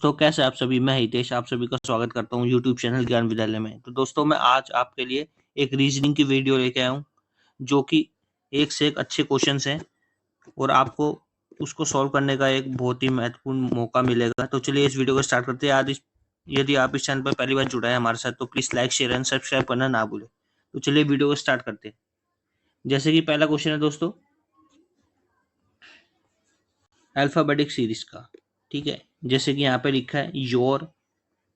दोस्तों कैसे आप सभी। मैं हितेश आप सभी का स्वागत करता हूं यूट्यूब चैनल ज्ञान विद्यालय में। तो दोस्तों मैं आज आपके लिए एक रीजनिंग की वीडियो लेके आया हूं जो कि एक से एक अच्छे क्वेश्चंस हैं और आपको उसको सॉल्व करने का एक बहुत ही महत्वपूर्ण मौका मिलेगा। तो चलिए इस वीडियो को स्टार्ट करते हैं। आज यदि आप इस चैनल पर पहली बार जुड़ा है हमारे साथ तो please like share and subscribe करना ना भूलें। तो चलिए वीडियो को स्टार्ट करते हैं। जैसे कि पहला क्वेश्चन है दोस्तों अल्फाबेटिक सीरीज का, ठीक है। जैसे कि यहाँ पे लिखा है योर,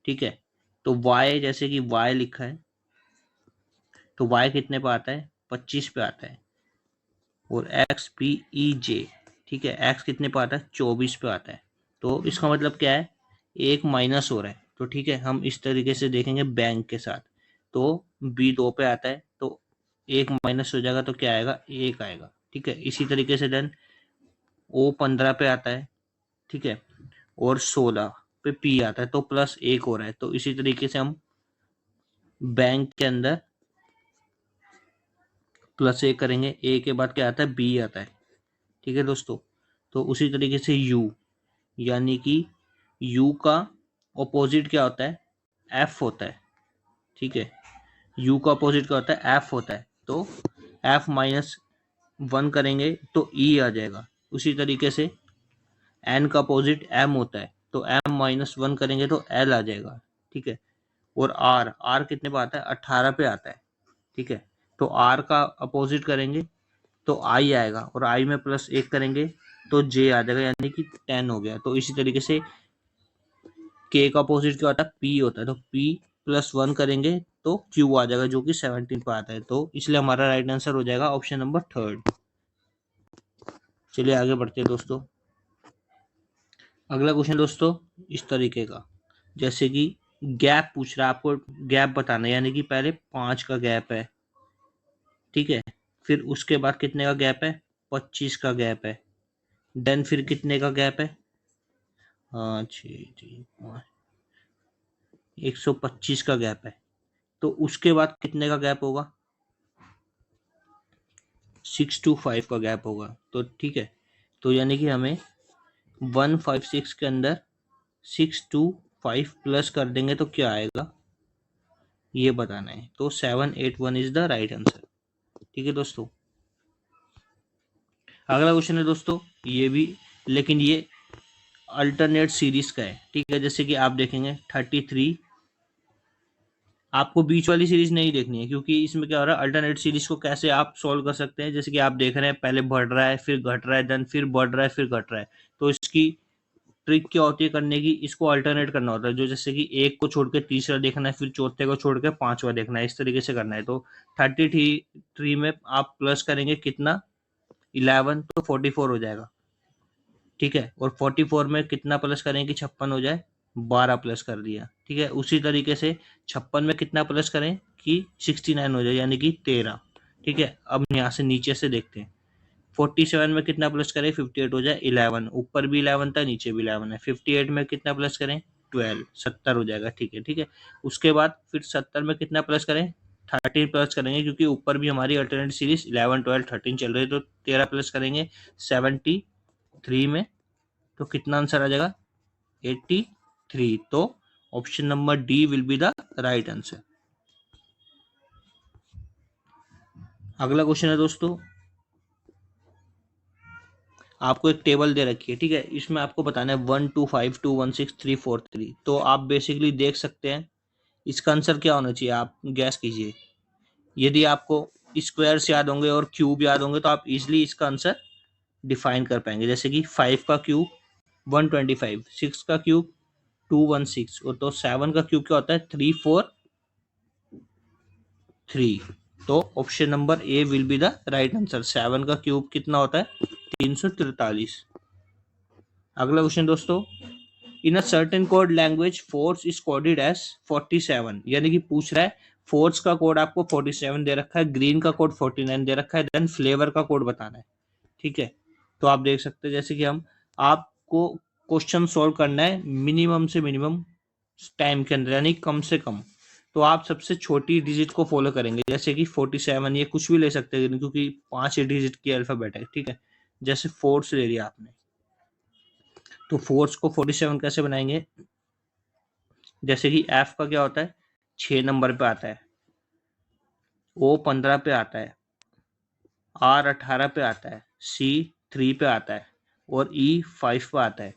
ठीक है। तो y जैसे कि y लिखा है तो y कितने पे आता है 25 पे आता है। और x p e j, ठीक है, x कितने पे आता है 24 पे आता है। तो इसका मतलब क्या है, एक माइनस हो रहा है। तो ठीक है हम इस तरीके से देखेंगे बैंक के साथ। तो b 2 पे आता है तो एक माइनस हो जाएगा तो क्या आएगा, एक आएगा, ठीक है। इसी तरीके से देन o 15 पे आता है, ठीक है। और 16 पे p आता है तो प्लस एक हो रहा है। तो इसी तरीके से हम बैंक के अंदर प्लस ए करेंगे, ए के बाद क्या आता है बी आता है, ठीक है दोस्तों। तो उसी तरीके से यू, यानी कि यू का ऑपोजिट क्या होता है, एफ होता है, ठीक है। यू का ऑपोजिट क्या होता है, एफ होता है। तो एफ माइनस वन करेंगे तो ई आ जाएगा। उसी तरीके से एन का अपोजिट एम होता है तो एम माइनस वन करेंगे तो एल आ जाएगा, ठीक है। और आर, आर कितने पे आता है 18 पे आता है, ठीक है। तो आर का अपोजिट करेंगे तो आई आएगा और आई में प्लस एक करेंगे तो जे आ जाएगा, यानी कि 10 हो गया। तो इसी तरीके से के का अपोजिट क्या होता है, पी होता है। तो पी प्लस वन करेंगे तो क्यू आ जाएगा जो कि 17 पे आता है। तो इसलिए हमारा राइट आंसर हो जाएगा ऑप्शन नंबर थर्ड। चलिए आगे बढ़ते हैं दोस्तों। अगला क्वेश्चन दोस्तों इस तरीके का, जैसे कि गैप पूछ रहा है, आपको गैप बताना है, यानी कि पहले 5 का गैप है, ठीक है। फिर उसके बाद कितने का गैप है, 25 का गैप है। देन फिर कितने का गैप है, हाँ जी 125 का गैप है। तो उसके बाद कितने का गैप होगा, 6 to 5 का गैप होगा। तो ठीक है, तो यानी कि हमें 156 के अंदर 6 to 5 प्लस कर देंगे तो क्या आएगा ये बताना है। तो 781 इज द राइट आंसर, ठीक है दोस्तों। अगला क्वेश्चन है दोस्तों ये भी, लेकिन ये अल्टरनेट सीरीज का है, ठीक है। जैसे कि आप देखेंगे 33, आपको बीच वाली सीरीज नहीं देखनी है क्योंकि इसमें क्या हो रहा है, अल्टरनेट सीरीज को कैसे आप सॉल्व कर सकते हैं। जैसे कि आप देख रहे हैं पहले बढ़ रहा है फिर घट रहा है, देन फिर बढ़ रहा है फिर घट रहा है। तो इसकी ट्रिक क्या होती है करने की, इसको अल्टरनेट करना होता है। जो जैसे कि एक को छोड़ के तीसरा देखना है, फिर चौथे को छोड़ के पांचवा देखना है, इस तरीके से करना है। तो 33 में आप प्लस करेंगे कितना 11 तो 44 हो जाएगा, ठीक है। और 44 में कितना प्लस करें कि 56 हो जाए, 12 प्लस कर दिया, ठीक है। उसी तरीके से 56 में कितना प्लस करें कि 69 हो जाए, यानी कि 13, ठीक है। अब यहाँ से नीचे से देखते हैं 47 में कितना प्लस करें 58 हो जाए, 11 ऊपर भी 11 था नीचे भी 11 है। 58 में कितना प्लस करें 12, 70 हो जाएगा, ठीक है, ठीक है। उसके बाद फिर 70 में कितना प्लस करें 13 प्लस करेंगे क्योंकि ऊपर भी हमारी अल्टरनेट सीरीज 11 12 13 चल रही है। तो 13 प्लस करेंगे 73 में तो कितना आंसर आ जाएगा 83। तो option number D will be the right answer. अगला क्वेश्चन है दोस्तों, आपको एक टेबल दे रखी है, ठीक है। इसमें आपको बताना है 1 2 5 2 1 6 3 4 3। तो आप बेसिकली देख सकते हैं इसका आंसर क्या होना चाहिए, आप गैस कीजिए। यदि आपको स्क्वायर्स याद होंगे और क्यूब याद होंगे तो आप इजिली इसका आंसर डिफाइन कर पाएंगे। जैसे कि 5 का क्यूब 125, 6 का क्यूब 216, और तो 7 का क्यूब क्या होता है 343। तो option number A will be the right answer. 7 का क्यूब कितना होता है 343। अगला क्वेश्चन दोस्तों, in a certain code language force is coded as 47, यानी कि पूछ रहा है फोर्स का कोड आपको 47 दे रखा है, ग्रीन का कोड 49 दे रखा है, देन फ्लेवर का कोड बताना है, ठीक है। तो आप देख सकते हैं जैसे कि हम आपको क्वेश्चन सॉल्व करना है मिनिमम से मिनिमम टाइम के अंदर, यानी कम से कम। तो आप सबसे छोटी डिजिट को फॉलो करेंगे, जैसे कि 47, ये कुछ भी ले सकते हैं क्योंकि 5 डिजिट की अल्फाबेट है, ठीक है। जैसे फोर्स ले लिया आपने तो फोर्स को 47 कैसे बनाएंगे, जैसे कि एफ का क्या होता है, 6 नंबर पे आता है, ओ 15 पे आता है, आर 18 पे आता है, सी 3 पे आता है और ई 5 पे आता है।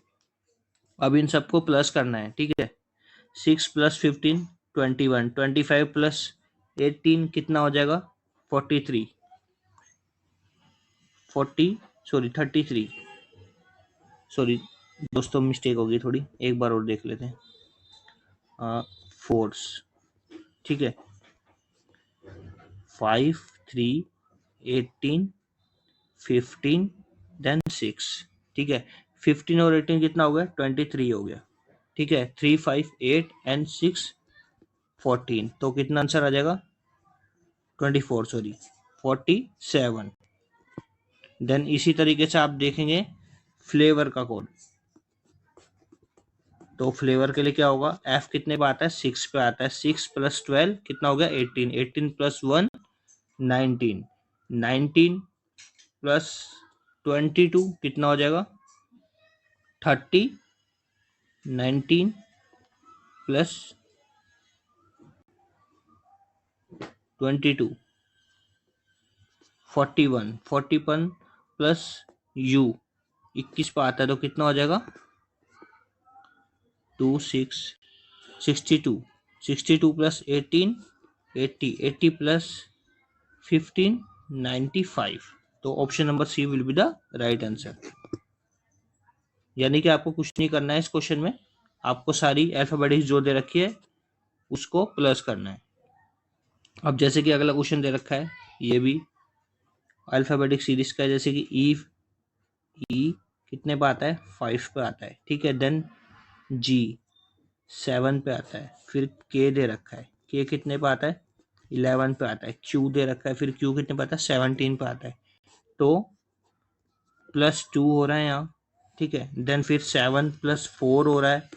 अब इन सबको प्लस करना है, ठीक है। 6 + 15 21, 25 + 18 कितना हो जाएगा, 43, 33। सॉरी दोस्तों, मिस्टेक होगी थोड़ी, एक बार और देख लेते हैं। फोर्स, ठीक है, 5 3 18 15 देन 6, ठीक है। 15 और 18 कितना हो गया, 23 हो गया, ठीक है। 3 5 8 एंड 6 14, तो कितना आंसर आ जाएगा, 24, सॉरी 47। देन इसी तरीके से आप देखेंगे फ्लेवर का कोड, तो फ्लेवर के लिए क्या होगा, एफ कितने पे आता है, 6 पे आता है। 6 + 12 कितना हो गया, 18, 18 + 1 19, 19 + 22 कितना हो जाएगा, 30, 19 + 22 41, 41 + u 21 पे आता है, तो कितना हो जाएगा, 2 6 62, 62 + 18 80, 80 + 15 95। तो option number C will be the right answer. यानी कि आपको कुछ नहीं करना है इस क्वेश्चन में, आपको सारी अल्फाबेटिक्स जो दे रखी है उसको प्लस करना है। अब जैसे कि अगला क्वेश्चन दे रखा है, ये भी अल्फाबेटिक सीरीज का है, जैसे कि ई कितने पे आता है, 5 पे आता है, ठीक है। देन जी 7 पे आता है, फिर के दे रखा है, के कितने पे आता है, 11 पे आता है। क्यू दे रखा है, फिर क्यू कितने पे आता है, 17 पे आता है, तो +2 हो रहा है यहाँ, ठीक है। देन फिर 7 + 4 हो रहा है,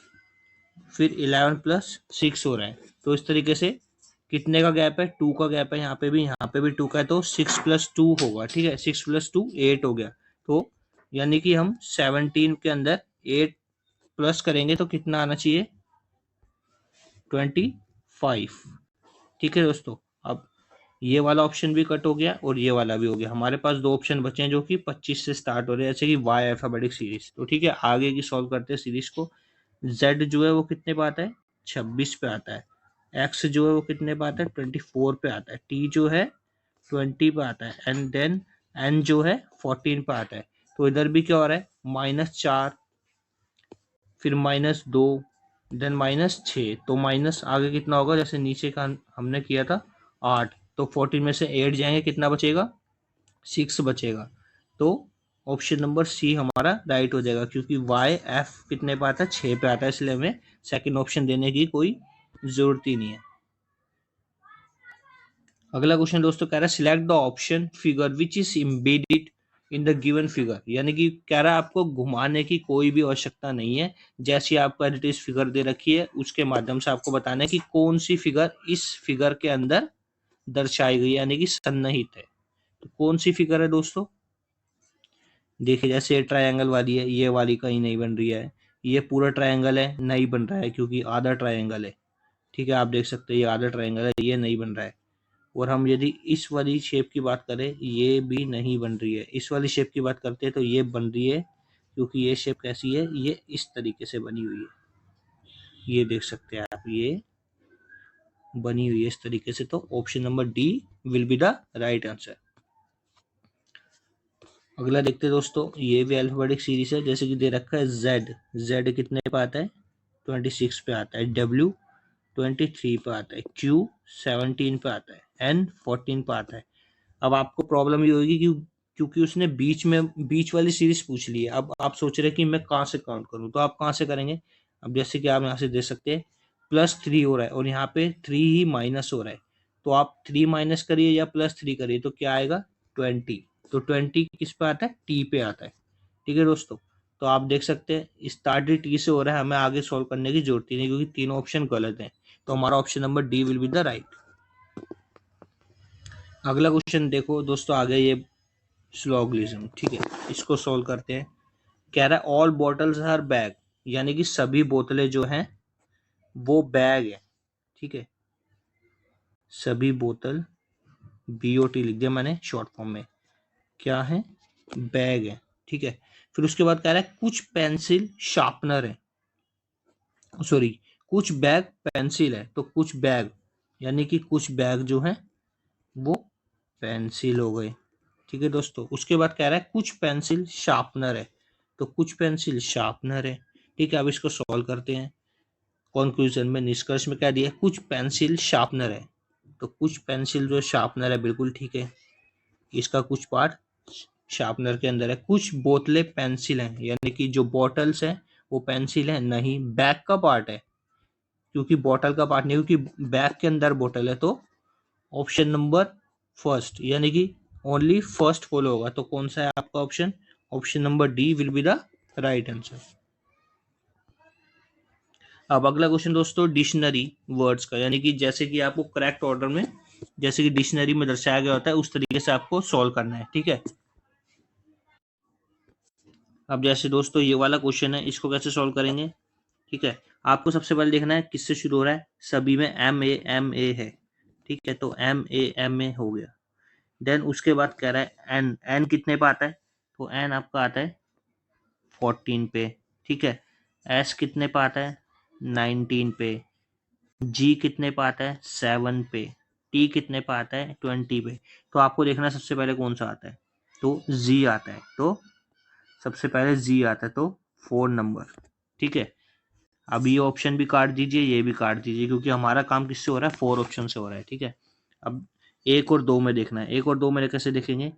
फिर 11 + 6 हो रहा है। तो इस तरीके से कितने का गैप है, 2 का गैप है, यहाँ पे भी 2 का है, तो 6 + 2 होगा, ठीक है। 6 + 2 8 हो गया, तो यानी कि हम 17 के अंदर 8 प्लस करेंगे तो कितना आना चाहिए, 25, ठीक है दोस्तों। अब ये वाला ऑप्शन भी कट हो गया और ये वाला भी हो गया, हमारे पास दो ऑप्शन बचे हैं जो कि 25 से स्टार्ट हो रहे हैं, जैसे कि वाई अल्फाबेटिक सीरीज। तो ठीक है, आगे की सॉल्व करते हैं सीरीज को। जेड जो है वो कितने पे आता है, 26 पे आता है। एक्स जो है वो कितने पे आता है, 24 पे आता है। टी जो है 20 पे आता है, एंड देन एन जो है 14 पे आता है। तो इधर भी क्या हो रहा है, -4, फिर -2, देन -6, तो माइनस आगे कितना होगा, जैसे नीचे का हमने किया था 8, तो 14 में से 8 जाएंगे, कितना बचेगा, 6 बचेगा। तो ऑप्शन नंबर सी हमारा राइट हो जाएगा, क्योंकि वाई एफ कितने पे आता है, 6 पे आता है, इसलिए हमें सेकंड ऑप्शन देने की कोई जरूरत ही नहीं है। अगला क्वेश्चन दोस्तों कह रहा है select the option figure which is embedded in the given figure, यानी कि कह रहा है आपको घुमाने की कोई भी आवश्यकता नहीं है, जैसी आपको एज इट इज फिगर दे रखी है उसके माध्यम से आपको बताना है कि कौन सी फिगर इस फिगर के अंदर दर्शाई गई, यानी कि सन्निहित है। तो कौन सी फिगर है दोस्तों, देखिए जैसे ट्रायंगल वाली है, ये वाली कहीं नहीं बन रही है, ये पूरा ट्रायंगल है, नहीं बन रहा है क्योंकि आधा ट्रायंगल है, ठीक है। आप देख सकते हैं ये आधा ट्रायंगल है, ये नहीं बन रहा है। और हम यदि इस वाली शेप की बात करें, ये भी नहीं बन रही है। इस वाली शेप की बात करते हैं तो ये बन रही है, क्योंकि ये शेप कैसी है, ये इस तरीके से बनी हुई है, ये देख सकते हैं आप, ये बनी हुई है इस तरीके से। तो option number D will be the right answer. अगला देखते हैं दोस्तों, ये भी अल्फाबेटिक सीरीज है, जैसे कि दे रखा है जेड, जेड कितने पे आता है, 26 पे आता है। डब्ल्यू 23 पे आता है। क्यू 17 पे आता है। एन 14 पे आता है। अब आपको प्रॉब्लम ये होगी कि क्योंकि उसने बीच वाली सीरीज पूछ ली है। अब आप सोच रहे हैं कि मैं कहाँ से काउंट करूँ, तो आप कहाँ से करेंगे, अब जैसे कि आप यहाँ से देख सकते हैं +3 हो रहा है और यहाँ पे 3 ही माइनस हो रहा है, तो आप 3 माइनस करिए या +3 करिए, तो क्या आएगा, 20। तो 20 किस पे आता है, टी पे आता है, ठीक है दोस्तों। तो आप देख सकते हैं स्टार्ट टी से हो रहा है, हमें आगे सॉल्व करने की जरूरत ही नहीं, क्योंकि तीनों ऑप्शन गलत हैं। तो हमारा option number D will be the right. अगला क्वेश्चन देखो दोस्तों, आ गया ये स्लोगलिज्म, ठीक है, इसको सॉल्व करते हैं। कह रहा है ऑल बॉटल्स आर बैग, यानी कि सभी बोतलें जो हैं वो बैग है, ठीक है। सभी बोतल, BOT लिख दिया मैंने शॉर्ट फॉर्म में, क्या है, बैग है, ठीक है। फिर उसके बाद कह रहा है कुछ पेंसिल शार्पनर है, सॉरी, कुछ बैग पेंसिल है, तो कुछ बैग यानी कि कुछ बैग जो है वो पेंसिल हो गए, ठीक है दोस्तों। उसके बाद कह रहा है कुछ पेंसिल शार्पनर है, तो कुछ पेंसिल शार्पनर है, ठीक है। अब इसको सॉल्व करते हैं। कंक्लूजन में, निष्कर्ष में क्या दिया, कुछ पेंसिल शार्पनर है, तो कुछ पेंसिल जो शार्पनर है बिल्कुल ठीक है, इसका कुछ पार्ट शार्पनर के अंदर है। कुछ बोतलें पेंसिल हैं, यानी कि जो बॉटल्स हैं वो पेंसिल है, नहीं, बैग का पार्ट है, क्योंकि बॉटल का पार्ट नहीं, क्योंकि बैग के अंदर बोतल है, तो ऑप्शन नंबर फर्स्ट यानी कि ओनली फर्स्ट फॉलो होगा। तो कौन सा है आपका option, option number D will be the right answer. अब अगला क्वेश्चन दोस्तों डिक्शनरी वर्ड्स का, यानी कि जैसे कि आपको करेक्ट ऑर्डर में, जैसे कि डिक्शनरी में दर्शाया गया होता है उस तरीके से आपको सॉल्व करना है, ठीक है। अब जैसे दोस्तों ये वाला क्वेश्चन है, इसको कैसे सॉल्व करेंगे, ठीक है। आपको सबसे पहले देखना है किससे शुरू हो रहा है, सभी में MA है, ठीक है, तो MA हो गया। देन उसके बाद कह रहा है एन कितने पे आता है, तो एन आपका आता है 14 पे, ठीक है। एस कितने पे आता है, 19 पे। जी कितने पे आता है, 7 पे। टी कितने पे आता है, 20 पे। तो आपको देखना सबसे पहले कौन सा आता है, तो जी आता है, तो सबसे पहले जी आता है, तो 4 नंबर, ठीक है। अब ये ऑप्शन भी काट दीजिए, ये भी काट दीजिए, क्योंकि हमारा काम किससे हो रहा है, 4 ऑप्शन से हो रहा है, ठीक है। अब 1 और 2 में देखना है, 1 और 2 में कैसे देखेंगे,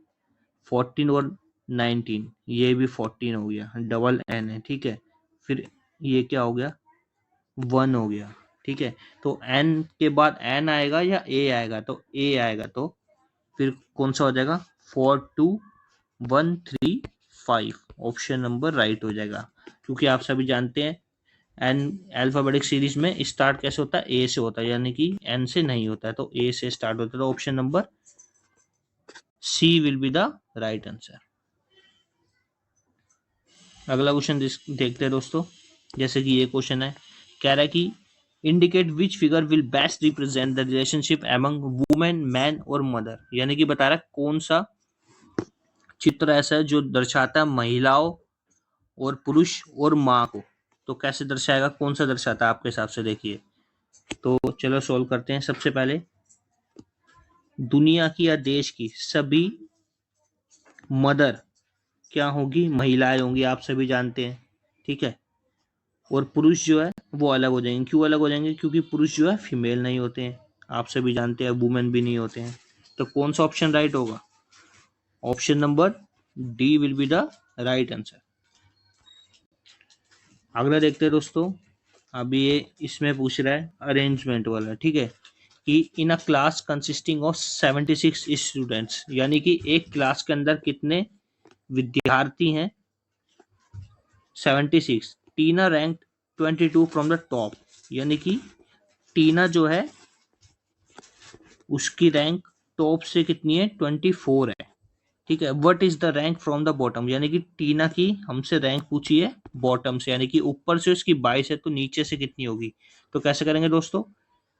14 और 19, ये भी 14 हो गया, डबल एन है, ठीक है। फिर ये क्या हो गया, 1 हो गया, ठीक है। तो एन के बाद एन आएगा या ए आएगा, तो ए आएगा, तो फिर कौन सा हो जाएगा, 4 2 1 3 5, ऑप्शन नंबर राइट हो जाएगा। क्योंकि आप सभी जानते हैं एन अल्फाबेटिक सीरीज में स्टार्ट कैसे होता है, ए से होता है, यानी कि एन से नहीं होता है, तो ए से स्टार्ट होता है, तो option number C will be the right answer. अगला क्वेश्चन देखते हैं दोस्तों। जैसे कि ये क्वेश्चन है, कह रहा है कि indicate which figure will best represent the relationship among women, man और मदर, यानी कि बता रहा है कौन सा चित्र ऐसा है जो दर्शाता है महिलाओं और पुरुष और माँ को। तो कैसे दर्शाएगा, कौन सा दर्शाता है आपके हिसाब से, देखिए। तो चलो सोल्व करते हैं। सबसे पहले दुनिया की या देश की सभी मदर क्या होगी, महिलाएं होंगी, आप सभी जानते हैं, ठीक है। और पुरुष जो है वो अलग हो जाएंगे, क्यों अलग हो जाएंगे, क्योंकि पुरुष जो है फीमेल नहीं होते हैं, आप सभी जानते हैं, वुमेन भी नहीं होते हैं। तो कौन सा ऑप्शन राइट होगा, option number D will be the right answer. अगला देखते हैं दोस्तों। अभी ये इसमें पूछ रहा है अरेंजमेंट वाला, ठीक है, कि in a class consisting of 76 students, यानी कि एक क्लास के अंदर कितने विद्यार्थी हैं, 76। टीना रैंक 22 फ्रॉम द टॉप, यानी कि टीना जो है उसकी रैंक टॉप से कितनी है, 24 है, ठीक है। What is the rank from the bottom, यानी कि टीना की हमसे रैंक पूछी है बॉटम से, यानी कि ऊपर से उसकी 22 है, तो नीचे से कितनी होगी। तो कैसे करेंगे दोस्तों,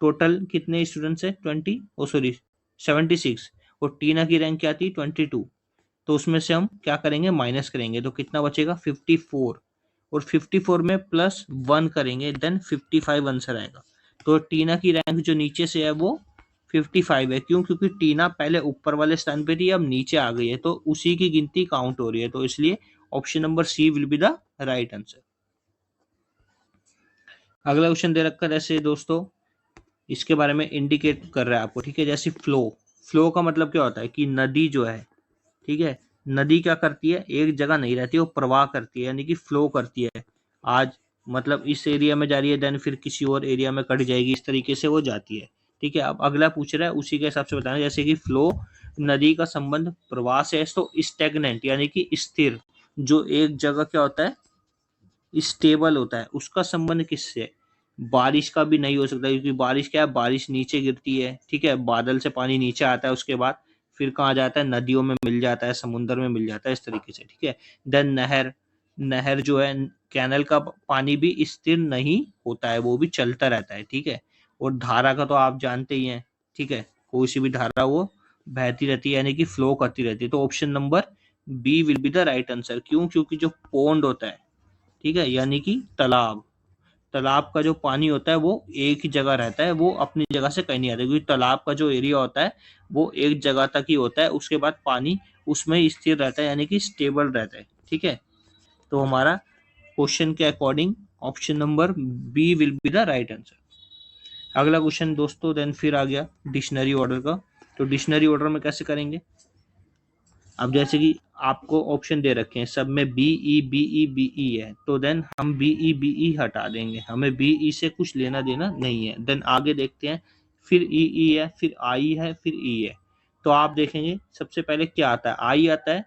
टोटल कितने स्टूडेंट्स है, 20, ओ सॉरी 76, और टीना की रैंक क्या थी, 22, तो उसमें से हम क्या करेंगे, माइनस करेंगे, तो कितना बचेगा, 54, और 54 में +1 करेंगे, देन 55 आंसर आएगा। तो टीना की रैंक जो नीचे से है वो 55 है, क्यों, क्योंकि टीना पहले ऊपर वाले स्थान पे थी, अब नीचे आ गई है, तो उसी की गिनती काउंट हो रही है, तो इसलिए option number C will be the right answer. अगला क्वेश्चन दे रखा है जैसे दोस्तों, इसके बारे में इंडिकेट कर रहा है आपको, ठीक है। जैसे फ्लो, फ्लो का मतलब क्या होता है कि नदी जो है, ठीक है, नदी क्या करती है, एक जगह नहीं रहती, वो प्रवाह करती है, यानी कि फ्लो करती है। आज मतलब इस एरिया में जा रही है, देन फिर किसी और एरिया में कट जाएगी, इस तरीके से वो जाती है, ठीक है। अब अगला पूछ रहा है उसी के हिसाब से बताना, जैसे कि फ्लो नदी का संबंध प्रवाह से है, तो स्टेगनेंट यानी कि स्थिर, जो एक जगह क्या होता है, स्टेबल होता है, उसका संबंध किससे है, बारिश का भी नहीं हो सकता, क्योंकि बारिश क्या है, बारिश नीचे गिरती है, ठीक है, बादल से पानी नीचे आता है, उसके बाद फिर कहाँ जाता है, नदियों में मिल जाता है, समुद्र में मिल जाता है, इस तरीके से, ठीक है। देन नहर, नहर जो है, कैनल का पानी भी स्थिर नहीं होता है, वो भी चलता रहता है, ठीक है। और धारा का तो आप जानते ही हैं, ठीक है, कोई सी भी धारा वो बहती रहती है, यानी कि फ्लो करती रहती है। तो option number B will be the right answer. क्यों? क्योंकि जो पॉन्ड होता है, ठीक है, यानी कि तालाब, तालाब का जो पानी होता है वो एक ही जगह रहता है, वो अपनी जगह से कहीं नहीं आता, क्योंकि तालाब का जो एरिया होता है वो एक जगह तक ही होता है, उसके बाद पानी उसमें ही स्थिर रहता है, यानी कि स्टेबल रहता है, ठीक है। तो हमारा क्वेश्चन के according option number B will be the right answer. अगला क्वेश्चन दोस्तों देन फिर आ गया डिक्शनरी ऑर्डर का। तो डिक्शनरी ऑर्डर में कैसे करेंगे? अब जैसे कि आपको ऑप्शन दे रखे हैं, सब में बी ई है, तो देन हम बी ई हटा देंगे, हमें बी ई से कुछ लेना देना नहीं है। देन आगे देखते हैं, फिर ई है, फिर आई है, फिर ई है। तो आप देखेंगे सबसे पहले क्या आता है, आई आता है।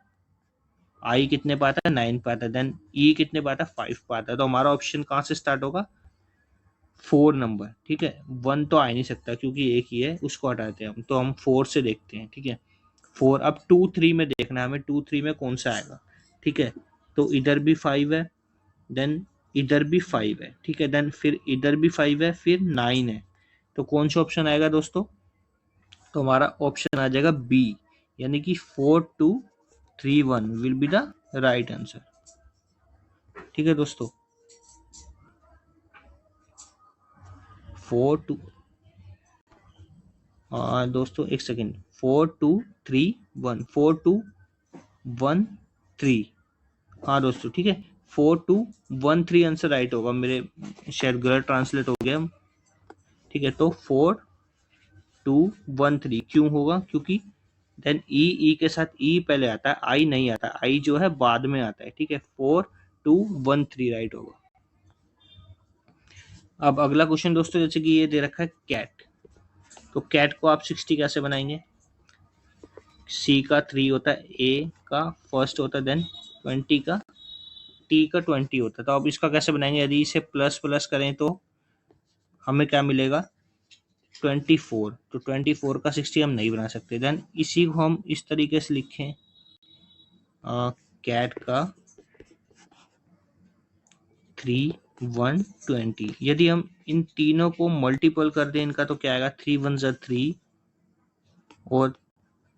आई कितने पे आता है? 9 पे आता है। देन ई कितने पे आता है? 5 पे आता है। तो हमारा ऑप्शन कहाँ से स्टार्ट होगा? 4 नंबर, ठीक है। 1 तो आ ही नहीं सकता क्योंकि एक ही है, उसको हटाते हैं हम, तो हम 4 से देखते हैं, ठीक है। 4। अब 2 3 में देखना है हमें, 2 3 में कौन सा आएगा, ठीक है। तो इधर भी 5 है, देन इधर भी 5 है, ठीक है। देन फिर इधर भी 5 है, फिर 9 है। तो कौन सा ऑप्शन आएगा दोस्तों? तो हमारा ऑप्शन आ जाएगा बी, यानी कि 4231 will be the right answer, ठीक है दोस्तों। 42 दोस्तों एक सेकेंड, 4231 हाँ दोस्तों, ठीक है। 4213 आंसर राइट होगा, मेरे शायद गलत ट्रांसलेट हो गया, ठीक है। तो 4213 क्यों होगा? क्योंकि देन ई के साथ ई पहले आता है, आई नहीं आता, आई जो है बाद में आता है, ठीक है। 4213 राइट होगा। अब अगला क्वेश्चन दोस्तों, जैसे कि ये दे रखा है कैट, तो कैट को आप 60 कैसे बनाएंगे? सी का 3 होता है, ए का फर्स्ट होता है, देन 20 का, टी का 20 होता है। तो अब इसका कैसे बनाएंगे? यदि इसे प्लस प्लस करें तो हमें क्या मिलेगा? 24। तो 24 का 60 हम नहीं बना सकते। देन इसी को हम इस तरीके से लिखें, कैट का 3120। यदि हम इन तीनों को मल्टीपल कर दें इनका, तो क्या आएगा? 3 1 ज़ा 3, और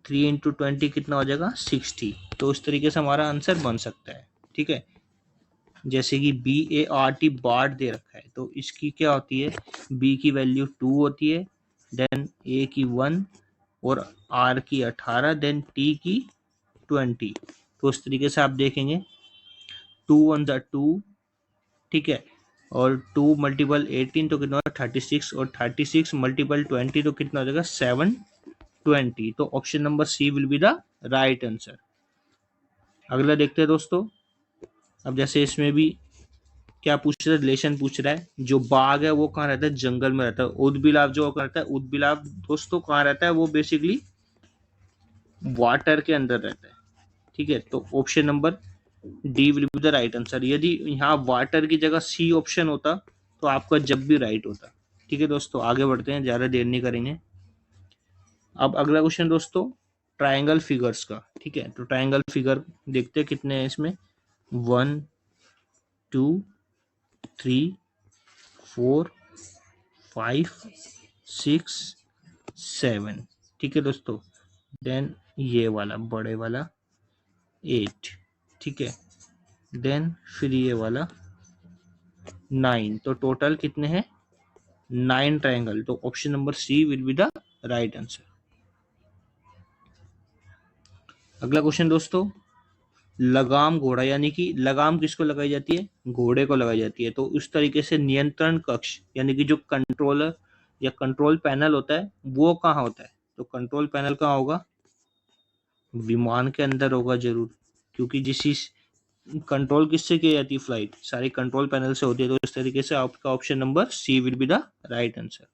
3 इंटू 20 कितना हो जाएगा? 60। तो इस तरीके से हमारा आंसर बन सकता है, ठीक है। जैसे कि BART बार्ट दे रखा है, तो इसकी क्या होती है? B की वैल्यू 2 होती है, देन A की 1, और R की 18, देन T की 20। तो इस तरीके से आप देखेंगे 2 1 ज़ा 2, ठीक है, और 2 मल्टीपल 18 तो कितना होगा? 36, और 36 मल्टीपल 20 तो कितना हो जाएगा? 720। तो option number C will be the right answer. अगला देखते हैं दोस्तों। अब जैसे इसमें भी क्या पूछ रहा है? रिलेशन पूछ रहा है। जो बाघ है वो कहाँ रहता है? जंगल में रहता है। उदबिलाव जो रहता है, उदबिलाव दोस्तों कहाँ रहता है? वो बेसिकली वाटर के अंदर रहता है, ठीक है। तो option number D will be the right answer. यदि यहाँ वाटर की जगह सी ऑप्शन होता तो आपका जब भी राइट होता, ठीक है दोस्तों। आगे बढ़ते हैं, ज्यादा देर नहीं करेंगे। अब अगला क्वेश्चन दोस्तों, ट्राइंगल फिगर्स का, ठीक है। तो ट्राइंगल फिगर देखते हैं कितने हैं इसमें। 1 2 3 4 5 6 7, ठीक है दोस्तों। देन ये वाला बड़े वाला 8, ठीक है। देन फिर ये वाला 9। तो टोटल कितने हैं? 9 ट्राइंगल। तो option number C will be the right answer. अगला क्वेश्चन दोस्तों, लगाम घोड़ा, यानी कि लगाम किसको लगाई जाती है? घोड़े को लगाई जाती है। तो उस तरीके से नियंत्रण कक्ष, यानी कि जो कंट्रोलर या कंट्रोल पैनल होता है, वो कहाँ होता है? तो कंट्रोल पैनल कहाँ होगा? विमान के अंदर होगा जरूर, क्योंकि जिस कंट्रोल किससे की जाती है? फ्लाइट सारी कंट्रोल पैनल से होती है। तो इस तरीके से आपका option number C will be the right answer.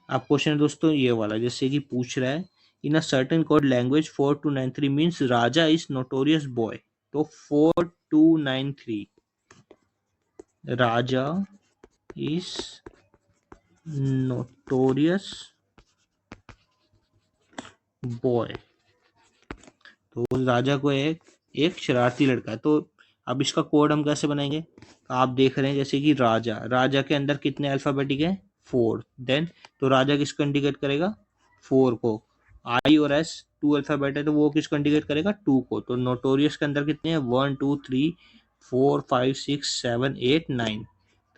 आप क्वेश्चन दोस्तों ये वाला, जैसे कि पूछ रहा है, in a certain code language 4293 means Raja is notorious boy. तो 4293, राजा इज नोटोरियस बॉय। तो राजा को एक शरारती लड़का है। तो अब इसका कोड हम कैसे बनाएंगे, आप देख रहे हैं जैसे कि राजा, राजा के अंदर कितने अल्फाबेटिक है 4, देन तो राजा किसको इंडिकेट करेगा 4 को, आई और एस 2 अल्फाबेट है तो वो किसको इंडिकेट करेगा 2 को, तो नोटोरियस के अंदर कितने हैं 1 2 3 4 5 6 7 8 9,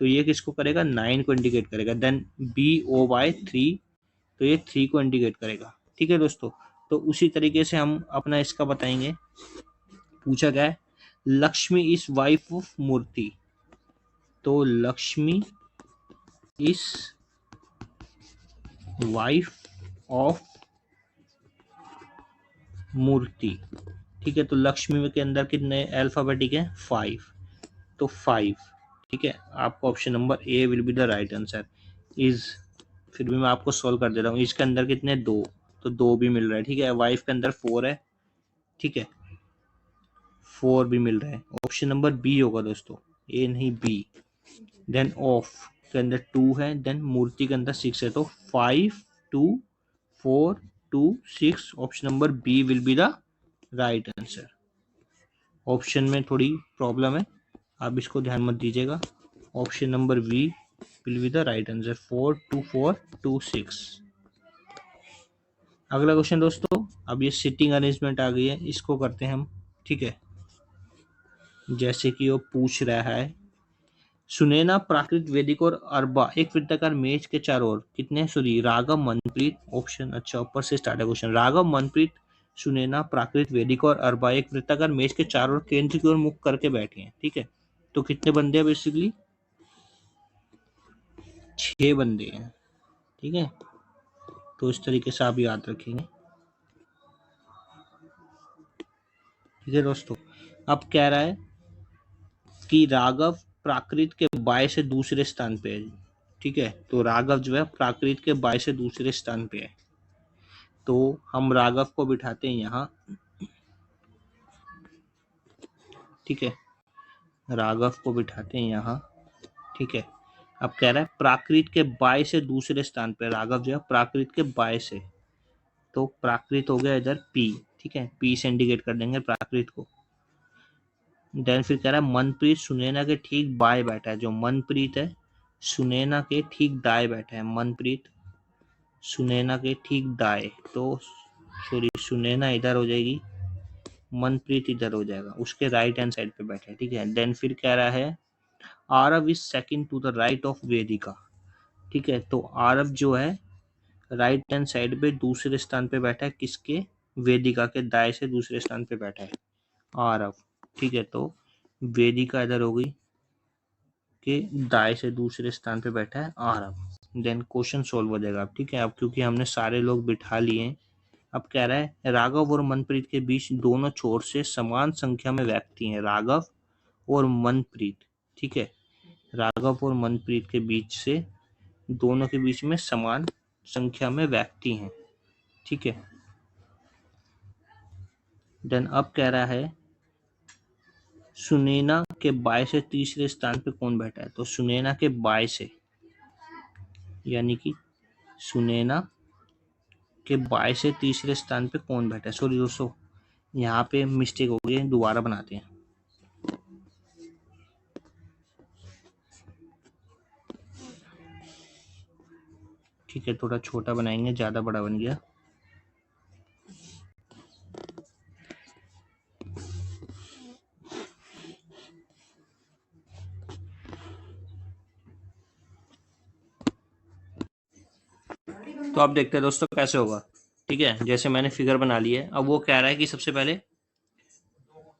तो ये किसको करेगा 9 को इंडिकेट करेगा, देन बी ओ वाई 3, तो ये 3 को इंडिकेट करेगा। ठीक है दोस्तों, तो उसी तरीके से हम अपना इसका बताएंगे। पूछा गया है लक्ष्मी इज वाइफ ऑफ मूर्ति, तो लक्ष्मी इज वाइफ ऑफ मूर्ति। ठीक है, तो लक्ष्मी के अंदर कितने अल्फाबेटिक है 5, तो 5। ठीक है, आपको option number A will be the right answer is, फिर भी मैं आपको सोल्व कर दे रहा हूँ, इसके अंदर कितने 2, तो 2 भी मिल रहा है। ठीक है, वाइफ के अंदर 4 है, ठीक है 4 भी मिल रहा है, ऑप्शन नंबर बी होगा दोस्तों, ए नहीं बी। देन ऑफ के अंदर 2 है, देन मूर्ति के अंदर 6 है, तो 5 2 4 2 6, option number B will be the right answer. Option में थोड़ी प्रॉब्लम है, आप इसको ध्यान मत दीजिएगा, option number B will be the right answer 4 2 4 2 6। अगला क्वेश्चन दोस्तों, अब ये सिटिंग अरेंजमेंट आ गई है, इसको करते हैं हम। ठीक है, जैसे कि वो पूछ रहा है सुनैना प्राकृत वैदिक और अरबा एक वृत्ताकार मेज के चारों ओर कितने, सॉरी राघव मनप्रीत, ऑप्शन अच्छा ऊपर से स्टार्ट है क्वेश्चन, राघव मनप्रीत सुनैना प्राकृत वैदिक और अरबा एक वृत्ताकार मेज के चारों ओर केंद्र की ओर मुख करके बैठे हैं। ठीक है, तो कितने बंदे हैं बेसिकली 6 बंदे हैं। ठीक है, तो इस तरीके से आप याद रखेंगे। ठीक है दोस्तों, अब कह रहा है कि राघव प्राकृत के बाएं से दूसरे स्थान पे है। ठीक है, तो राघव जो है प्राकृत के बाएं से दूसरे स्थान पे है, तो हम राघव को बिठाते हैं यहाँ। ठीक है, राघव को बिठाते हैं यहाँ। ठीक है, अब कह रहा है प्राकृत के बाएं से दूसरे स्थान पे राघव जो है प्राकृत के बाएं से, तो प्राकृत हो गया इधर पी। ठीक है, पी से इंडिकेट कर देंगे प्राकृत को। देन फिर कह रहा है मनप्रीत सुनैना के ठीक बाएं बैठा है, जो मनप्रीत है सुनैना के ठीक दाएं बैठा है, मनप्रीत सुनैना के ठीक दाएं, तो सॉरी सुनैना इधर हो जाएगी, मनप्रीत इधर हो जाएगा, उसके राइट हैंड साइड पे बैठा है। ठीक है, देन फिर कह रहा है Aarav is second to the right of Vedika. ठीक है, तो आरव जो है राइट हैंड साइड पे दूसरे स्थान पे बैठा है, किसके वेदिका के दाएं से दूसरे स्थान पे बैठा है आरव। ठीक है, तो वेदिका इधर हो गई के दाएं से दूसरे स्थान पे बैठा है आरव। देन क्वेश्चन सोल्व हो जाएगा। ठीक है, अब क्योंकि हमने सारे लोग बिठा लिए, अब कह रहा है राघव और मनप्रीत के बीच दोनों छोर से समान संख्या में व्यक्ति हैं, राघव और मनप्रीत। ठीक है, राघव और मनप्रीत के बीच से दोनों के बीच में समान संख्या में व्यक्ति हैं। ठीक है, देन अब कह रहा है सुनैना के बाएं से तीसरे स्थान पे कौन बैठा है, तो सुनैना के बाएं से, यानी कि सुनैना के बाएं से तीसरे स्थान पे कौन बैठा है। सॉरी दोस्तों, यहाँ पे मिस्टेक हो गई है, दोबारा बनाते हैं। ठीक है, थोड़ा छोटा बनाएंगे, ज्यादा बड़ा बन गया। तो आप देखते हैं दोस्तों कैसे होगा। ठीक है, जैसे मैंने फिगर बना ली है, अब वो कह रहा है कि सबसे पहले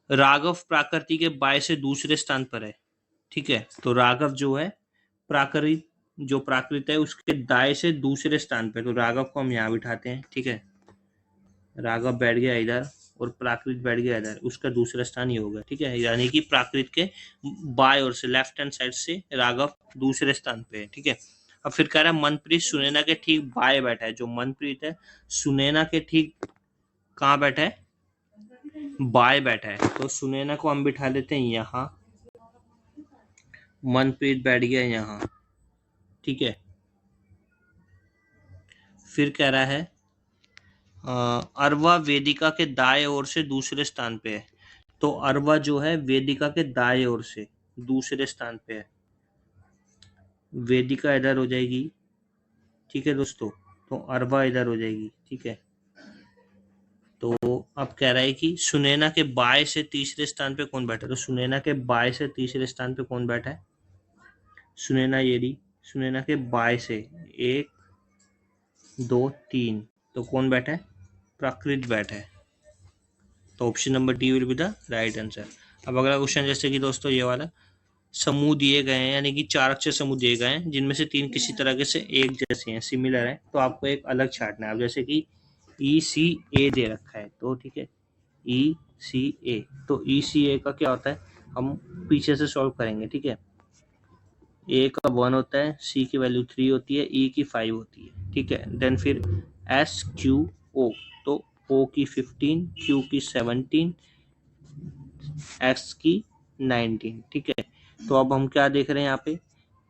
राघव प्राकृति के बाएं से दूसरे स्थान पर है। ठीक है, तो राघव जो है प्राकृत, जो प्राकृत है उसके दाएं से दूसरे स्थान पे, तो राघव को हम यहाँ बिठाते हैं। ठीक है, राघव बैठ गया इधर और प्राकृत बैठ गया इधर, उसका दूसरा स्थान ये होगा। ठीक है, यानी कि प्राकृत के बाएं ओर से लेफ्ट हैंड साइड से राघव दूसरे स्थान पे है। ठीक है, अब फिर कह रहा है मनप्रीत सुनैना के ठीक बाएं बैठा है, जो मनप्रीत है सुनैना के ठीक कहाँ बैठा है बाएं बैठा है, तो सुनैना को हम बिठा लेते हैं यहाँ, मनप्रीत बैठ गया यहाँ। ठीक है, फिर कह रहा है अरवा वेदिका के दाएं ओर से दूसरे स्थान पे है, तो अरवा जो है वेदिका के दाएं ओर से दूसरे स्थान पे है, वेदिका इधर हो जाएगी, ठीक है दोस्तों, तो अरवा इधर हो जाएगी, ठीक है। तो अब कह रहा है कि सुनैना के बाएं से तीसरे स्थान पे कौन बैठा है, तो सुनैना के बाएं से तीसरे स्थान पे कौन बैठा है, सुनैना ये रही, सुनैना के बाएं से 1 2 3, तो कौन बैठा है, प्राकृत बैठा है। तो option number D will be the right answer. अब अगला क्वेश्चन, जैसे कि दोस्तों ये वाला, समूह दिए गए हैं, यानी कि 4 अक्षर समूह दिए गए हैं जिनमें से 3 किसी तरह के से एक जैसे हैं, सिमिलर हैं, तो आपको एक अलग छांटना है। अब जैसे कि ECA दे रखा है, तो ठीक है, ECA, तो ECA का क्या होता है, हम पीछे से सॉल्व करेंगे, ठीक है। A का 1 होता है, C की वैल्यू 3 होती है, E की 5 होती है, ठीक है। देन फिर SQO, तो O की 15, Q की 17, X की 19, ठीक है। तो अब हम क्या देख रहे हैं यहाँ पे,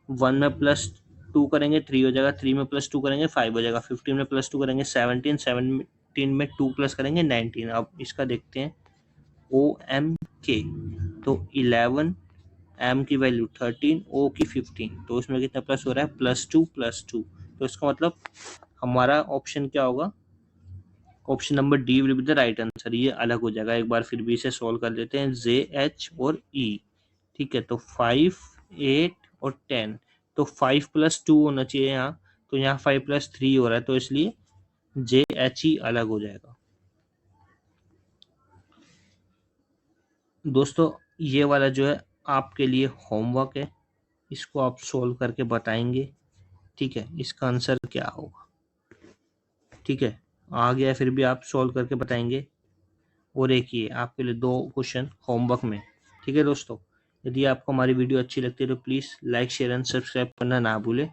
1 में +2 करेंगे 3 हो जाएगा, 3 में +2 करेंगे 5 हो जाएगा, 15 में +2 करेंगे 17, 17 में 2 प्लस करेंगे 19। अब इसका देखते हैं OMK, तो 11, M की वैल्यू 13, O की 15, तो इसमें कितना प्लस हो रहा है, +2 तो इसका मतलब हमारा ऑप्शन क्या होगा, option number D will be the right answer. ये अलग हो जाएगा, एक बार फिर भी इसे सॉल्व कर लेते हैं, JH और E, ठीक है। तो 5 8 और 10, तो 5 + 2 होना चाहिए यहाँ, तो यहाँ 5 + 3 हो रहा है, तो इसलिए JH अलग हो जाएगा। दोस्तों ये वाला जो है आपके लिए होमवर्क है, इसको आप सोल्व करके बताएंगे, ठीक है, इसका आंसर क्या होगा, ठीक है। आ गया फिर भी आप सोल्व करके बताएंगे। और एक ही है आपके लिए 2 क्वेश्चन होमवर्क में, ठीक है दोस्तों। यदि आपको हमारी वीडियो अच्छी लगती है तो please like share and subscribe करना ना भूलें।